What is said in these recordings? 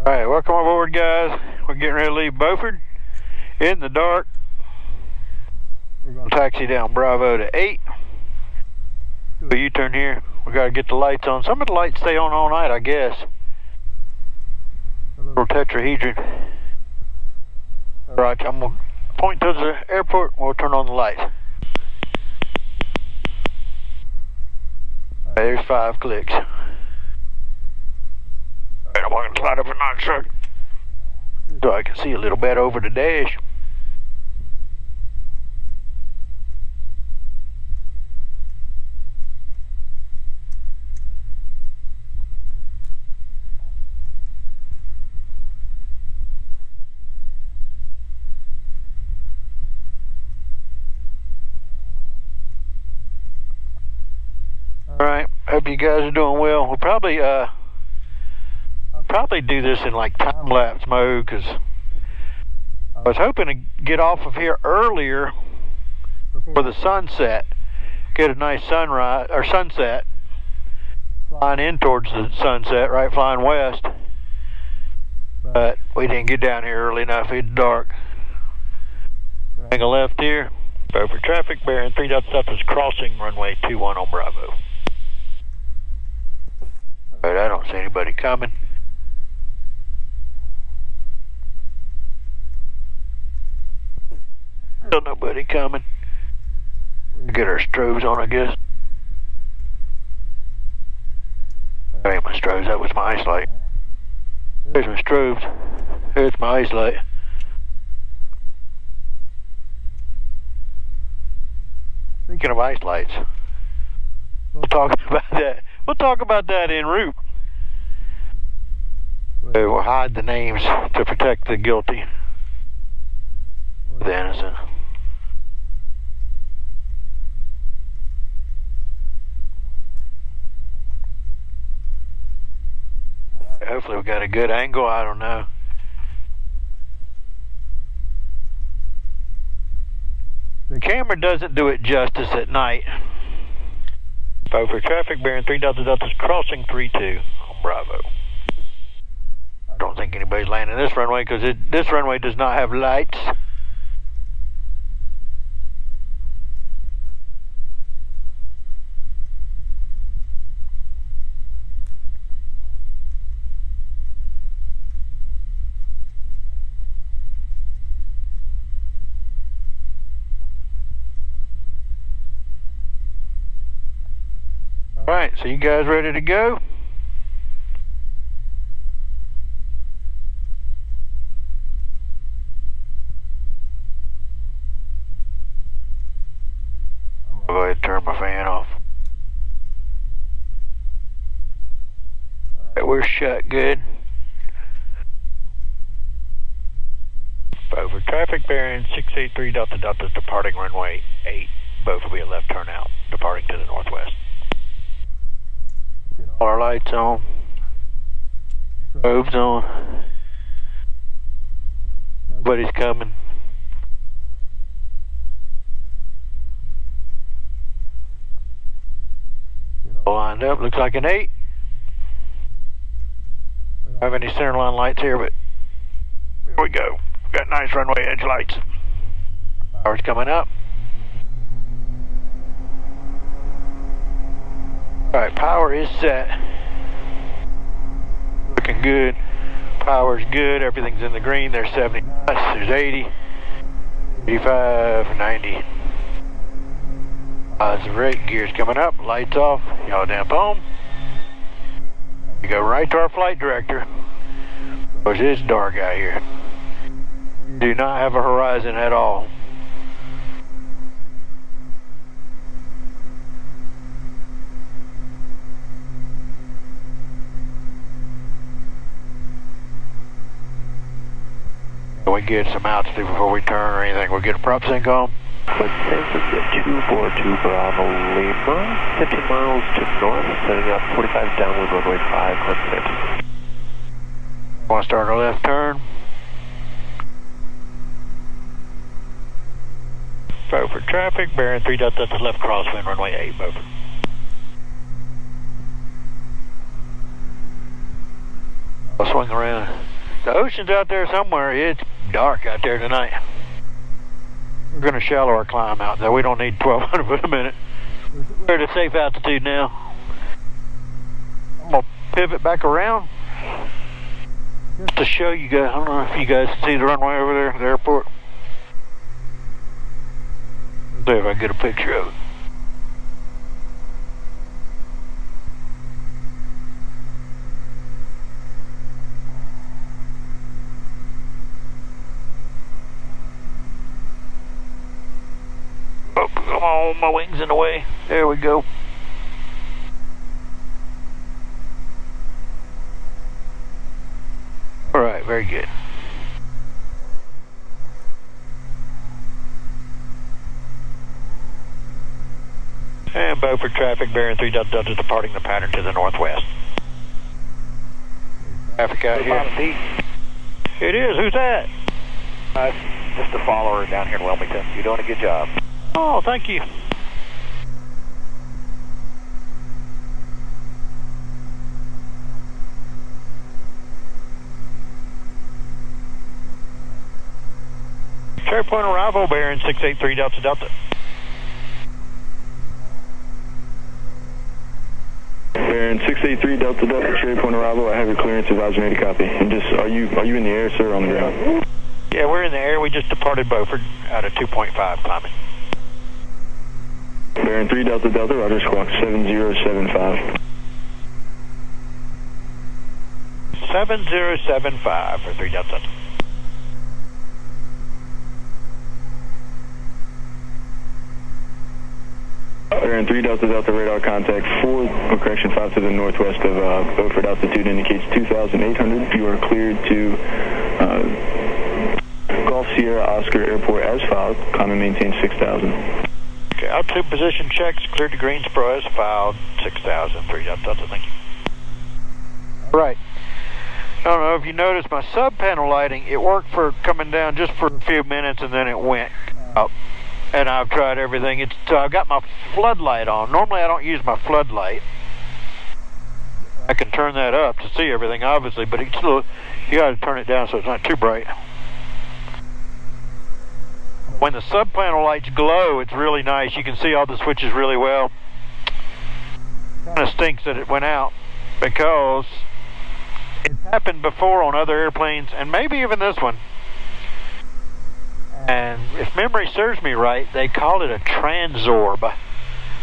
Alright, welcome aboard, guys. We're getting ready to leave Beaufort in the dark. We're going to taxi down Bravo to 8. Do a U-turn here. We got to get the lights on. Some of the lights stay on all night, I guess. A little tetrahedron. Alright, I'm going to point to the airport. We'll turn on the lights. Alright, there's 5 clicks. I'm going to slide up a notch so I can see a little bit over the dash. Alright, hope you guys are doing well. We'll probably do this in like time-lapse mode because I was hoping to get off of here earlier for the sunset, get a nice sunrise or sunset, flying in towards the sunset, right, flying west. But we didn't get down here early enough. It's dark. Hang a left here. Over traffic, bearing 3 dots up is crossing runway 21 on Bravo. But I don't see anybody coming. Still nobody coming. We'll get our strobes on, I guess. That ain't my strobes, that was my ice light. There's my strobes. There's my ice light. Speaking of ice lights, we'll talk about that. We'll talk about that en route. We'll hide the names to protect the guilty. The innocent. Hopefully we got a good angle, I don't know. The camera doesn't do it justice at night. For traffic, bearing 3 Delta Delta's crossing 32 on Bravo. I don't think anybody's landing this runway because this runway does not have lights. Alright, so you guys ready to go? I'm gonna go ahead and turn my fan off. Alright, we're shut good. Over traffic, bearing 683 Delta Delta is departing runway 8. Both will be a left turn out, departing to the northwest. All our lights on, strobes on, nobody's coming. All lined up, looks like an 8. We don't have any center line lights here, but here we go. Got nice runway edge lights. Power's coming up. Alright, power is set. Looking good. Power's good. Everything's in the green. There's 70 knots. There's 80. 85, 90. Positive rate. Gears coming up. Lights off. Y'all damp home. We go right to our flight director. Because it's dark out here. Do not have a horizon at all. We get some altitude before we turn or anything. We'll get a prop sync on. With Sanford 242 Bravo Lima, 15 miles to north, setting up 45 downwind runway 500. Want to start our left turn. Beaufort traffic, bearing 3 Delta to left crosswind runway 8, Beaufort. I'll swing around. The ocean's out there somewhere. It's dark out there tonight. We're going to shallow our climb out, though. We don't need 1,200 foot a minute. We're at a safe altitude now. I'm going to pivot back around just to show you guys. I don't know if you guys can see the runway over there, the airport. Let's see if I can get a picture of it. Oh, come on, my wing's in the way. There we go. All right, very good. And Beaufort traffic bearing 3 Delta Delta departing the pattern to the northwest. Traffic out here. It is. Who's that? Just a follower down here in Wilmington. You're doing a good job. Oh, thank you. Cherry Point arrival bearing 683 Delta Delta. Bearing 683 Delta Delta, Cherry Point arrival. I have your clearance, advise me to copy. And just, are you in the air, sir, or on the ground? Yeah, we're in the air. We just departed Beaufort out of 2.5 climbing. Bearing 3 Delta Delta, Roger, squawk 7075. 7075 for 3 Delta Delta. Bearing 3 Delta Delta, radar contact 5 to the northwest of Beaufort. Altitude indicates 2,800. You are cleared to Golf Sierra Oscar Airport as filed. Common maintains 6,000. Okay, altitude position checks, cleared to Greensboro as filed, 6,000, 3 Delta Delta, thank you. Right. I don't know if you noticed my sub panel lighting, it worked for coming down just for a few minutes and then it went up. And I've tried everything. So I've got my floodlight on. Normally I don't use my floodlight. I can turn that up to see everything, obviously, but it's still, you got to turn it down so it's not too bright. When the sub panel lights glow, it's really nice. You can see all the switches really well. Kind of stinks that it went out because it's happened before on other airplanes and maybe even this one. And if memory serves me right, they call it a transorb.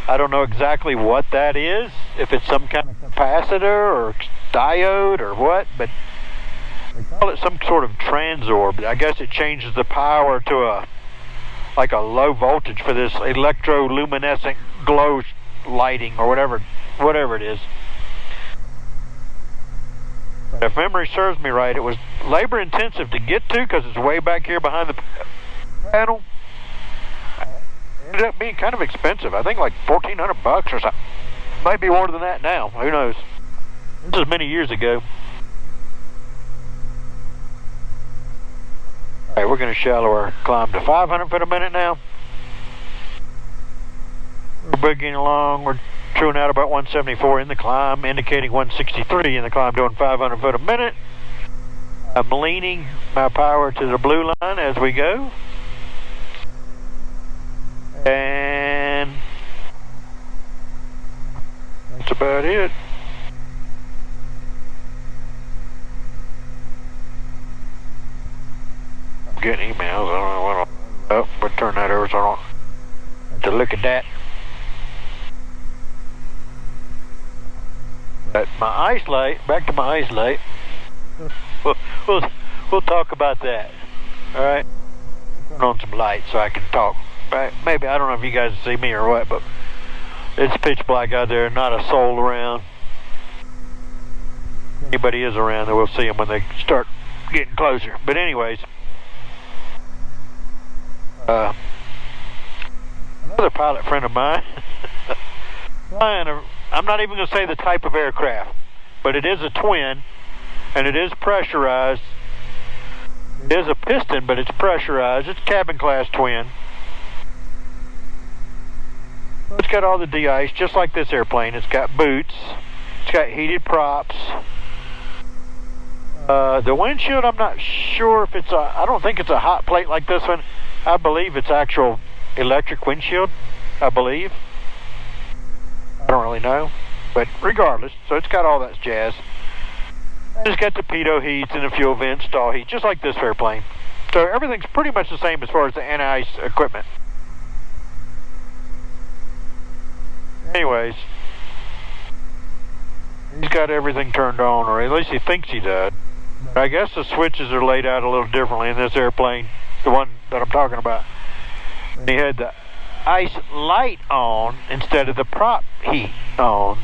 I don't know exactly what that is, if it's some kind of capacitor or diode or what, but they call it some sort of transorb. I guess it changes the power to like a low voltage for this electroluminescent glow lighting or whatever it is. But if memory serves me right, it was labor intensive to get to because it's way back here behind the panel. It ended up being kind of expensive. I think like $1,400 or something. Might be more than that now. Who knows? This was many years ago. Alright, we're going to shallow our climb to 500 foot a minute now. We're boogieing along. We're truing out about 174 in the climb, indicating 163 in the climb, doing 500 foot a minute. I'm leaning my power to the blue line as we go. And that's about it. I'm getting emails. I don't know what I'll... Oh, we'll turn that over so I don't have to look at that. But my ice light, back to my ice light. We'll talk about that. All right. Turn on some lights so I can talk. Right? Maybe, I don't know if you guys see me or what, but it's pitch black out there. Not a soul around. If anybody is around, then we'll see them when they start getting closer. But anyways, another pilot friend of mine flying a, I'm not even going to say the type of aircraft, but it is a twin, and it is pressurized. It is a piston, but it's pressurized. It's cabin class twin. It's got all the de-ice, just like this airplane. It's got boots. It's got heated props. The windshield, I'm not sure if it's I don't think it's a hot plate like this one. I believe it's actual electric windshield, I believe. I don't really know, but regardless, so it's got all that jazz. It's got the pitot heats and the fuel vent, stall heat, just like this airplane. So everything's pretty much the same as far as the anti-ice equipment. Anyways, he's got everything turned on, or at least he thinks he does. I guess the switches are laid out a little differently in this airplane, the one that I'm talking about. And he had the ice light on instead of the prop heat on.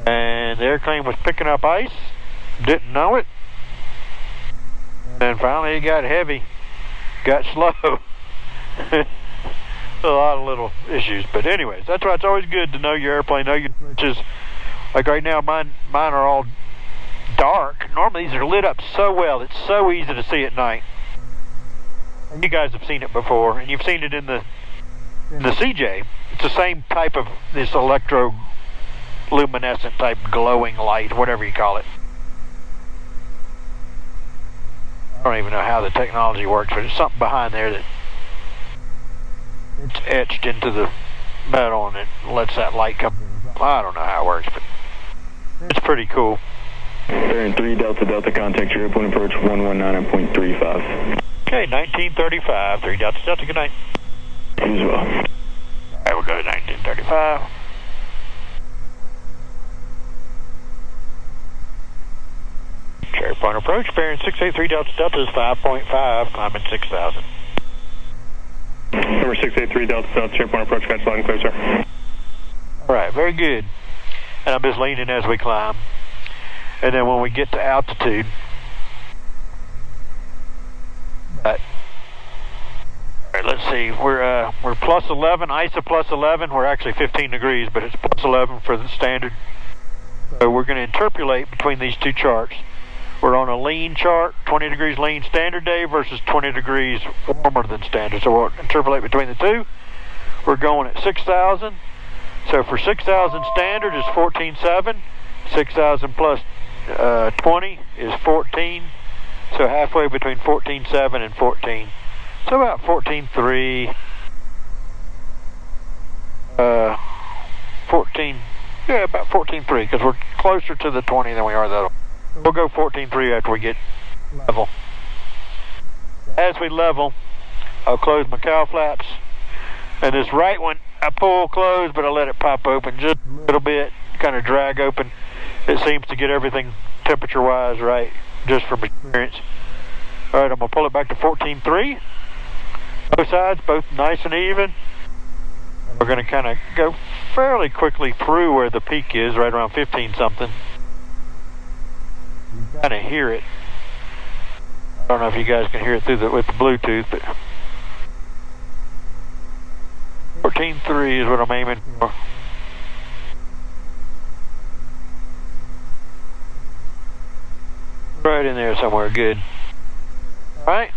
And the airplane was picking up ice, didn't know it. And finally it got heavy, got slow. A lot of little issues, but anyways, that's why it's always good to know your airplane, know your switches. Like right now, mine are all dark. Normally these are lit up so well, it's so easy to see at night. And you guys have seen it before, and you've seen it in the CJ. It's the same type of this electroluminescent type glowing light, whatever you call it. I don't even know how the technology works, but it's something behind there that it's etched into the metal and it lets that light come. I don't know how it works, but it's pretty cool. Bearing 3 Delta Delta, contact your airplane approach 119.35. Okay, 1935, 3 Delta Delta, good night. You as well. Alright, we'll go to 1935. Airplane approach, bearing 683 Delta Delta is 5.5, climbing 6,000. Number 683 Delta Delta, airport approach, catch line clear, sir. Alright, very good. And I'm just leaning as we climb. And then when we get to altitude, alright, let's see, we're plus 11, ISA plus 11, we're actually 15 degrees, but it's plus 11 for the standard. So we're going to interpolate between these two charts. We're on a lean chart, 20 degrees lean standard day versus 20 degrees warmer than standard. So we'll interpolate between the two. We're going at 6,000. So for 6,000 standard is 14.7. 6,000 plus 20 is 14. So halfway between 14.7 and 14. So about 14.3. 14. Yeah, about 14.3 because we're closer to the 20 than we are the. We'll go 14.3 after we get level. As we level, I'll close my cowl flaps. And this right one, I pull closed, but I let it pop open just a little bit, kind of drag open. It seems to get everything temperature-wise right, just from experience. All right, I'm going to pull it back to 14.3. Both sides, both nice and even. We're going to kind of go fairly quickly through where the peak is, right around 15-something. Kind of hear it. I don't know if you guys can hear it through with the Bluetooth, but 14.3 is what I'm aiming for. Right in there somewhere, good. All right.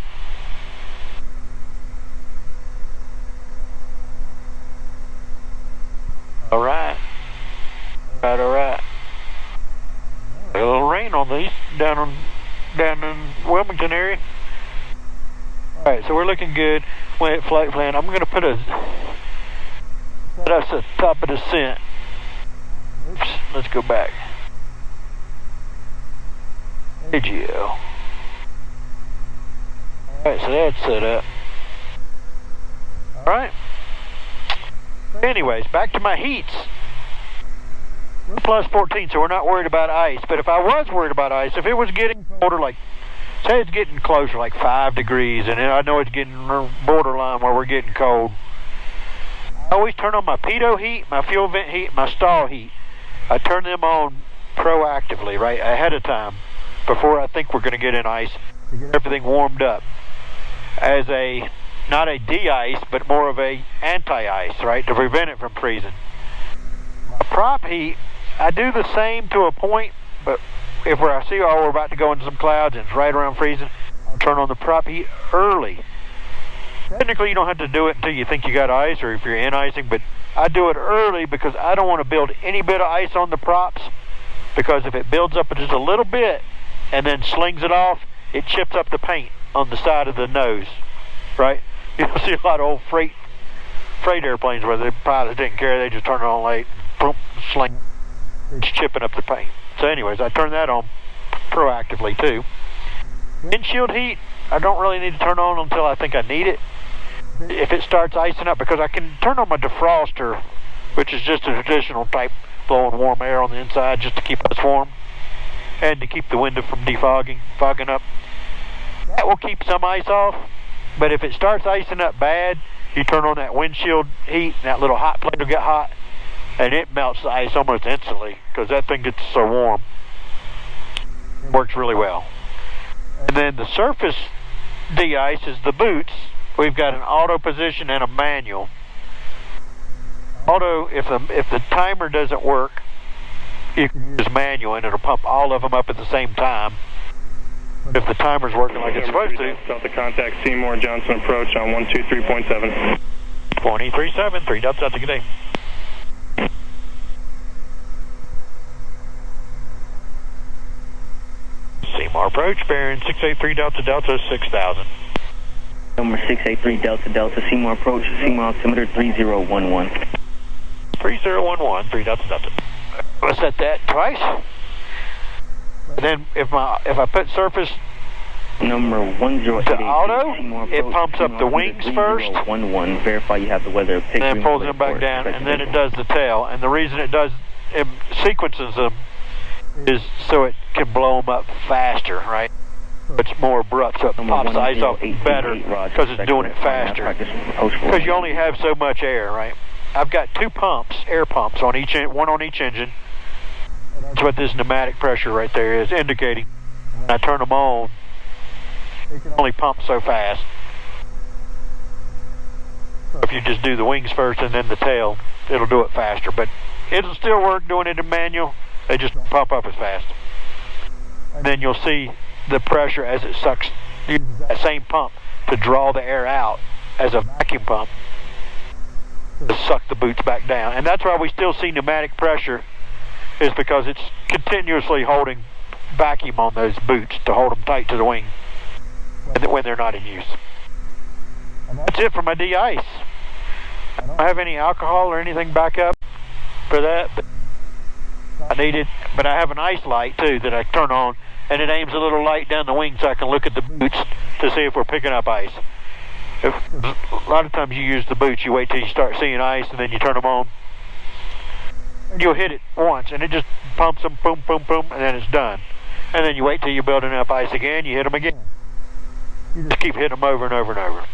All right. All right. A little rain on these down in Wilmington area. All right, so we're looking good. When at flight plan, I'm going to put that's the top of descent. Oops, let's go back. AGL. All right, so that's set up. All right. Anyways, back to my heats. We're plus 14, so we're not worried about ice. But if I was worried about ice, if it was getting colder, like, say it's getting closer, like 5 degrees, and I know it's getting borderline where we're getting cold, I always turn on my pitot heat, my fuel vent heat, my stall heat. I turn them on proactively, right, ahead of time, before I think we're going to get in ice, to get everything warmed up. As a, not a de-ice, but more of a anti-ice, right, to prevent it from freezing. My prop heat, I do the same to a point, but if I see, oh, we're about to go into some clouds and it's right around freezing, I'll turn on the prop heat early. Technically, you don't have to do it until you think you got ice or if you're in icing, but I do it early because I don't want to build any bit of ice on the props because if it builds up just a little bit and then slings it off, it chips up the paint on the side of the nose, right? You'll see a lot of old freight airplanes where the pilots didn't care, they just turn it on late, boom, sling, it's chipping up the paint. So anyways, I turn that on proactively too. Windshield heat, I don't really need to turn on until I think I need it. If it starts icing up, because I can turn on my defroster, which is just a traditional type, blowing warm air on the inside just to keep us warm and to keep the window from fogging up. That will keep some ice off, but if it starts icing up bad, you turn on that windshield heat and that little hot plate will get hot and it melts the ice almost instantly because that thing gets so warm. It works really well. And then the surface de-ice is the boots. We've got an auto position and a manual. Auto, if the timer doesn't work, you can use manual and it'll pump all of them up at the same time. If the timer's working like it's supposed to. Delta contact Seymour Johnson approach on 123.7. 2037, 3 Delta, good day. Seymour approach, bearing 683 Delta Delta 6000. Number 683 Delta Delta, Seymour approach, Seymour altimeter 3011. 3011, 3 Delta Delta. I'll set that twice. And then if I put surface number 1088 to auto, it pumps up the wings first. 11, verify you have the weather. And then pulls them back down, and then it does the tail. And the reason it sequences them is so it can blow them up faster, right? It's more abrupt, so it pops the ice off better because it's doing it faster. Because you only have so much air, right? I've got 2 pumps, air pumps, on each one on each engine. That's what this pneumatic pressure right there is indicating. When I turn them on, they can only pump so fast. If you just do the wings first and then the tail, it'll do it faster. But it'll still work doing it in manual. They just don't pump up as fast. And then you'll see the pressure as it sucks. Use that same pump to draw the air out as a vacuum pump to suck the boots back down. And that's why we still see pneumatic pressure, is because it's continuously holding vacuum on those boots to hold them tight to the wing when they're not in use. That's it for my de-ice. I don't have any alcohol or anything back up for that, but I need it. But I have an ice light too that I turn on, and it aims a little light down the wing so I can look at the boots to see if we're picking up ice. A lot of times you use the boots, you wait till you start seeing ice and then you turn them on. You'll hit it once and it just pumps them, boom, boom, boom, and then it's done. And then you wait till you're building up ice again, you hit them again. You just keep hitting them over and over and over.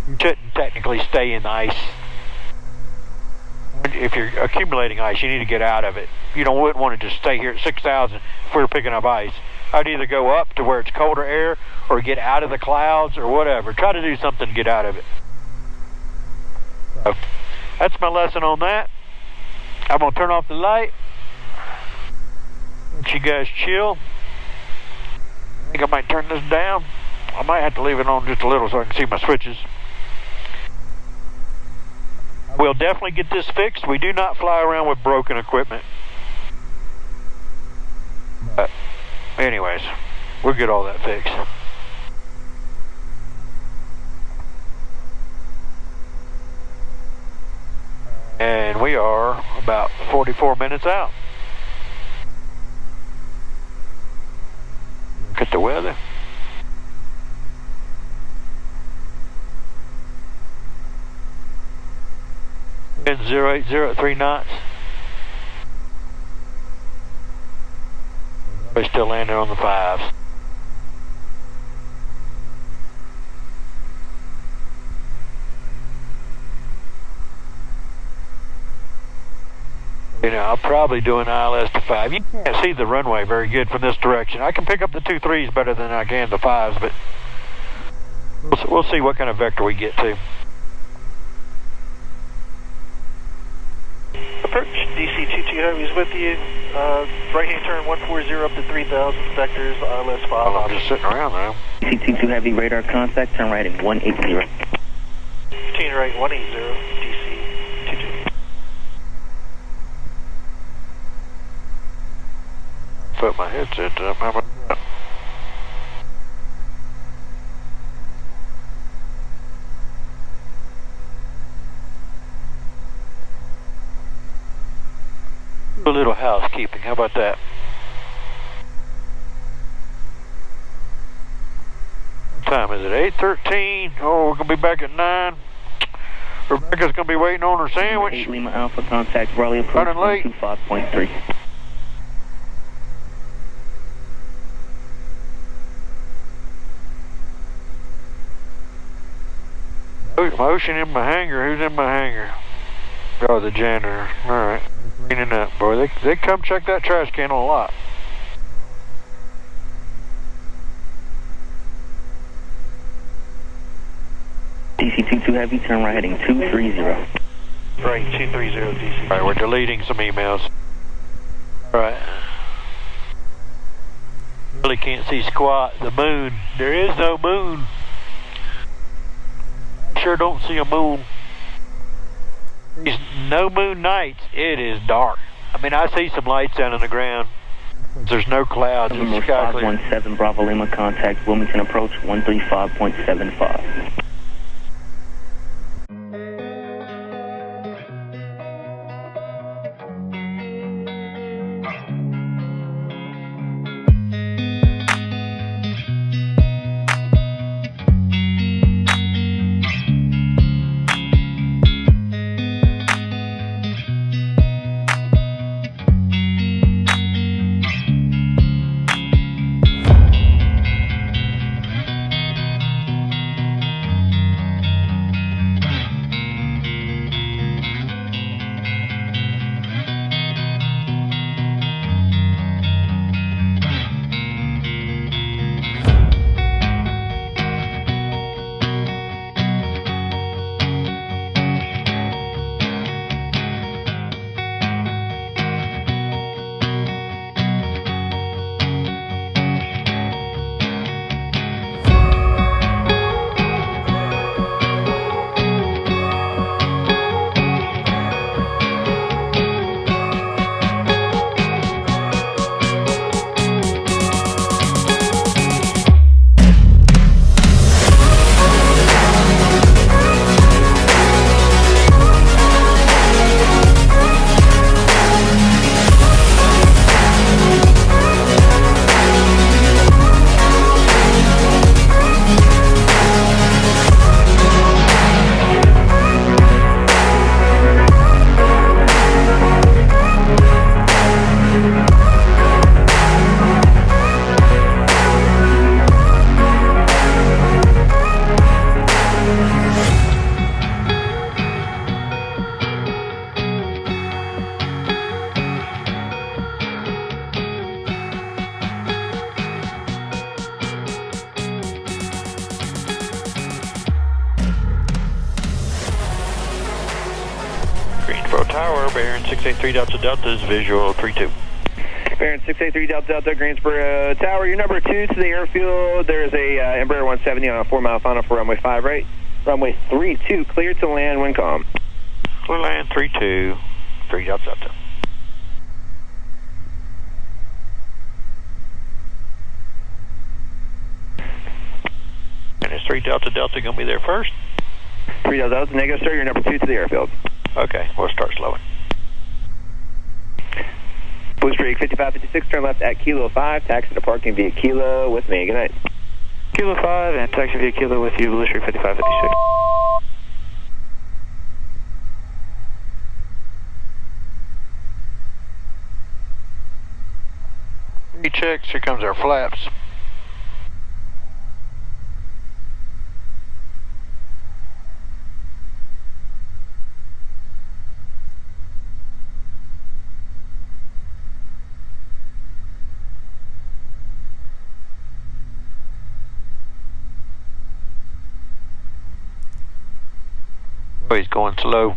You shouldn't technically stay in the ice. If you're accumulating ice, you need to get out of it. You wouldn't want to just stay here at 6,000 if we were picking up ice. I'd either go up to where it's colder air or get out of the clouds or whatever. Try to do something to get out of it. So, that's my lesson on that. I'm going to turn off the light. Let you guys chill. I think I might turn this down. I might have to leave it on just a little so I can see my switches. We'll definitely get this fixed. We do not fly around with broken equipment. But anyways, we'll get all that fixed. And we are about 44 minutes out. Look at the weather. Wind 080 at 3 knots. We're still landing on the 5s. You know, I'll probably do an ILS to 5. You can't see the runway very good from this direction. I can pick up the 2 3s better than I can the 5s, but we'll see what kind of vector we get to. Approach, DC-22 Heavy is with you. Right-hand turn 140 up to 3,000, vectors ILS 5. Well, I'm just sitting around now. DC-22 Heavy radar contact, turn right at 180. 15 right, 180, DC-22. Put my headset up. How about that? A little housekeeping. How about that? What time is it? 8:13. Oh, we're gonna be back at 9. Rebecca's gonna be waiting on her sandwich. 8 Lima Alpha, contact Raleigh approach Running late. 125.3. Motion in my hangar. Who's in my hangar? Oh, the janitor. All right. Cleaning up, boy. They come check that trash can a lot. DC-22 Heavy, turn right heading 230. Right, 230 DC. All right, we're deleting some emails. All right. Really can't see squat. The moon. There is no moon. Sure don't see a moon. These no moon nights, it is dark. I mean, I see some lights down on the ground. There's no clouds. Number It's sky clear. 517 Bravo Lima, contact Wilmington approach 135.75. Greensboro Tower, bearing 683 Delta Delta is visual 32. Bearing 683 Delta Delta, Greensboro Tower. You're number 2 to the airfield. There's a Embraer 170 on a 4-mile final for runway 5, right? Runway 32, clear to land, wind calm. Clear land 32, 3 Delta Delta. And is 3 Delta Delta going to be there first? 3 Delta Delta, negative, sir. You're number 2 to the airfield. Okay, we'll start slowing. Boost rig 5556, turn left at Kilo 5, taxi to parking via Kilo with me. Good night. Kilo 5 and taxi via Kilo with you, Boost rig 5556. He checks, here comes our flaps. Oh, he's going slow.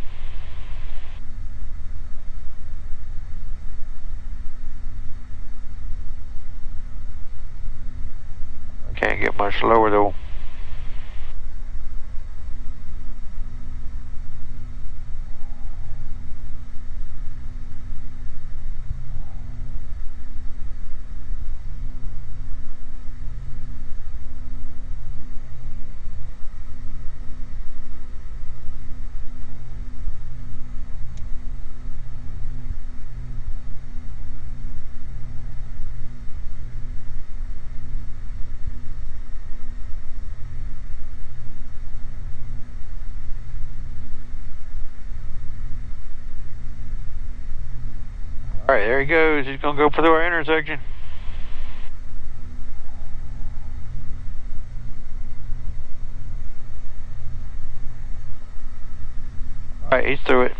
I can't get much slower though. Alright, there he goes. He's going to go through our intersection. Alright, he's through it.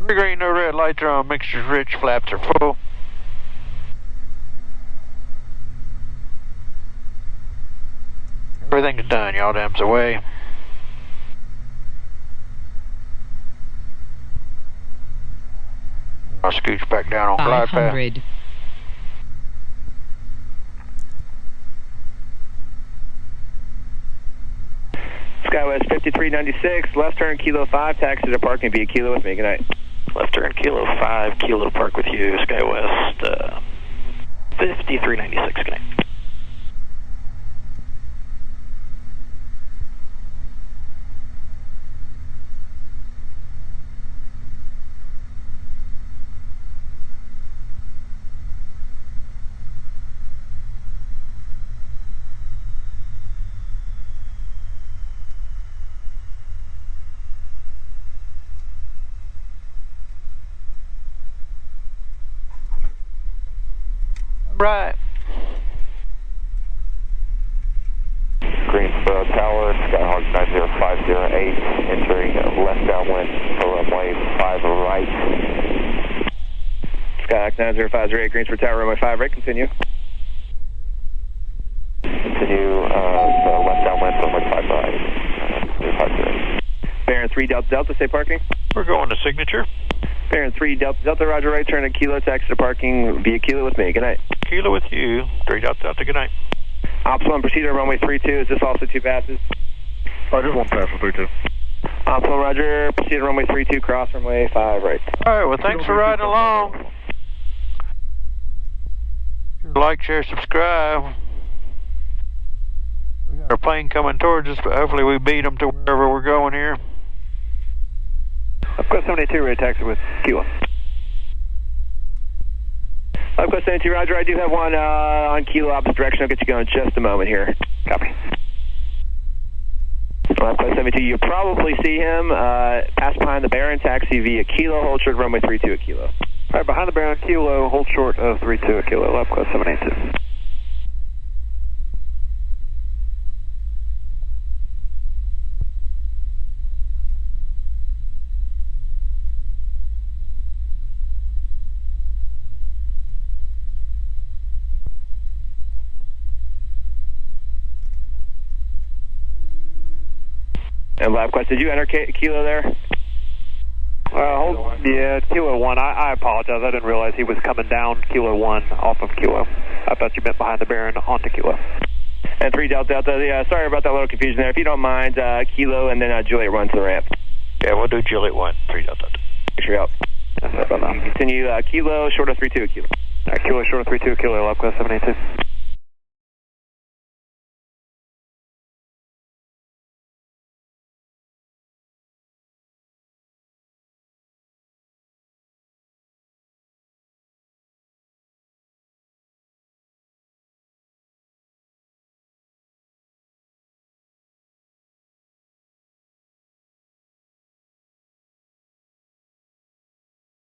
Green, no red lights are on, mixture's rich, flaps are full. Everything's done, y'all dams away. I'll scooch back down on glide path. 500. SkyWest 5396, left turn Kilo 5, taxi to parking via Kilo with me. Good night. Left turn Kilo 5, Kilo to park with you, SkyWest 5396, good night. Right. Greensboro Tower, Skyhawk 90508, entering left downwind for runway 5 right. Skyhawk 90508, Greensboro Tower, runway 5 right, continue. Continue left downwind for runway 5 right. 050. Baron 3 Delta Delta, stay parking. We're going to signature. Baron 3 Delta Delta, roger, right turn at Kilo, taxi to parking via Kilo with me. Good night. Kilo with you. 3 Delta, good night. Ops 1, proceed on runway 32. Is this also 2 passes? Roger, 1 pass for 32. Ops 1, roger, proceed on runway 32, cross runway 5 right. Alright, well thanks for riding along. Like, share, subscribe. We got our plane coming towards us, but hopefully we beat them to wherever we're going here. Upquest 72, ready taxi with Kilo. Upquest 72, roger, I do have one on Kilo opposite direction. I'll get you going in just a moment here. Copy. Upquest 72, you probably see him pass behind the Baron, taxi via Kilo, hold short runway 32 at Kilo. Alright, behind the Baron, Kilo, hold short of 32 at Kilo, Upquest 782. And LabQuest, did you enter Kilo there? Yeah, Kilo 1. I apologize. I didn't realize he was coming down Kilo 1 off of Kilo. I thought you meant behind the Baron onto Kilo. And 3 Delta Delta, yeah, sorry about that little confusion there. If you don't mind, Kilo and then Juliet run to the ramp. Yeah, we'll do Juliet 1, 3 Delta. Make sure you're out. Sorry about that. Continue Kilo, short of 32 Kilo. Kilo, short of 32 Kilo, LabQuest 782.